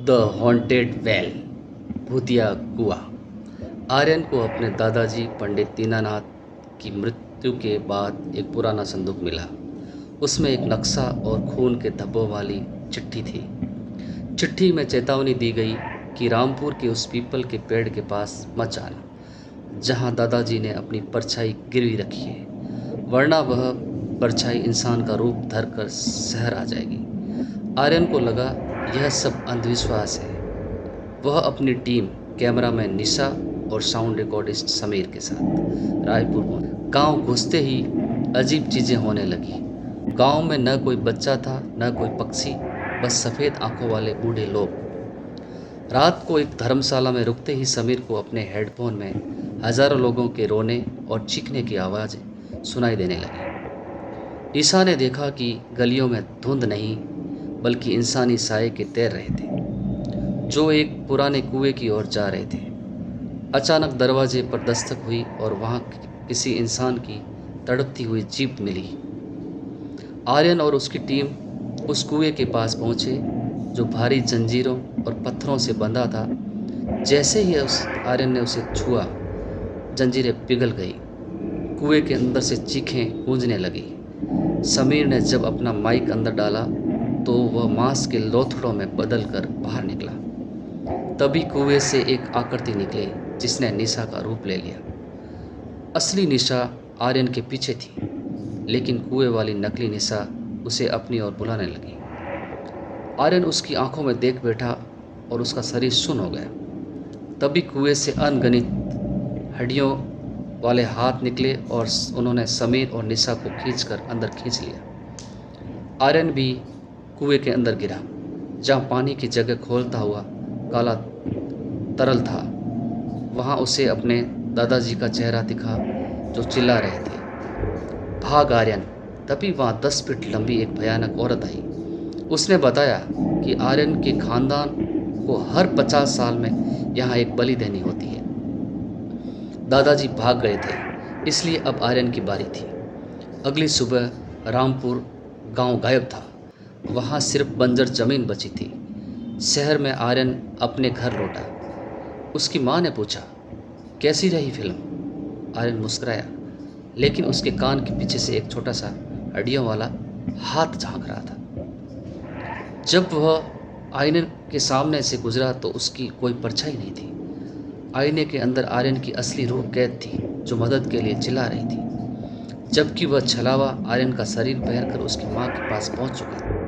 The haunted well, भूतिया कुआं। आर्यन को अपने दादाजी पंडित दीनानाथ की मृत्यु के बाद एक पुराना संदूक मिला। उसमें एक नक्शा और खून के धब्बों वाली चिट्ठी थी। चिट्ठी में चेतावनी दी गई कि रामपुर के उस पीपल के पेड़ के पास मत जाना, जहां दादाजी ने अपनी परछाई गिरवी रखी है, वरना वह परछाई इंसान का रूप धरकर शहर आ जाएगी। आर्यन को लगा यह सब अंधविश्वास है। वह अपनी टीम, कैमरामैन निशा और साउंड रिकॉर्डिस्ट समीर के साथ रायपुर पहुंचा। गांव घुसते ही अजीब चीज़ें होने लगी। गांव में न कोई बच्चा था, न कोई पक्षी, बस सफ़ेद आंखों वाले बूढ़े लोग। रात को एक धर्मशाला में रुकते ही समीर को अपने हेडफोन में हजारों लोगों के रोने और चीखने की आवाज़ें सुनाई देने लगी। निशा ने देखा कि गलियों में धुंध नहीं, बल्कि इंसानी साए के तैर रहे थे, जो एक पुराने कुएं की ओर जा रहे थे। अचानक दरवाजे पर दस्तक हुई और वहां किसी इंसान की तड़पती हुई जीप मिली। आर्यन और उसकी टीम उस कुएं के पास पहुंचे, जो भारी जंजीरों और पत्थरों से बंधा था। जैसे ही आर्यन ने उसे छुआ, जंजीरें पिघल गई। कुएं के अंदर से चीखें गूंजने लगी। समीर ने जब अपना माइक अंदर डाला तो वह मांस के लोथड़ों में बदल कर बाहर निकला। तभी कुएं से एक आकृति निकली, जिसने निशा का रूप ले लिया। असली निशा आर्यन के पीछे थी, लेकिन कुएं वाली नकली निशा उसे अपनी ओर बुलाने लगी। आर्यन उसकी आंखों में देख बैठा और उसका शरीर सुन्न हो गया। तभी कुएं से अनगिनत हड्डियों वाले हाथ निकले और उन्होंने समीर और निशा को खींचकर अंदर खींच लिया। आर्यन भी कुएं के अंदर गिरा, जहाँ पानी की जगह खोलता हुआ काला तरल था। वहाँ उसे अपने दादाजी का चेहरा दिखा, जो चिल्ला रहे थे, भाग आर्यन। तभी वहाँ 10 फीट लंबी एक भयानक औरत आई। उसने बताया कि आर्यन के खानदान को हर 50 साल में यहाँ एक बलि देनी होती है। दादाजी भाग गए थे, इसलिए अब आर्यन की बारी थी। अगली सुबह रामपुर गांव गायब था। वहाँ सिर्फ बंजर जमीन बची थी। शहर में आर्यन अपने घर लौटा। उसकी माँ ने पूछा, कैसी रही फिल्म? आर्यन मुस्कुराया, लेकिन उसके कान के पीछे से एक छोटा सा हड्डियों वाला हाथ झांक रहा था। जब वह आईने के सामने से गुजरा तो उसकी कोई परछाई नहीं थी। आईने के अंदर आर्यन की असली रूह कैद थी, जो मदद के लिए चिल्ला रही थी, जबकि वह छलावा आर्यन का शरीर पहनकर उसकी माँ के पास पहुंच चुका था।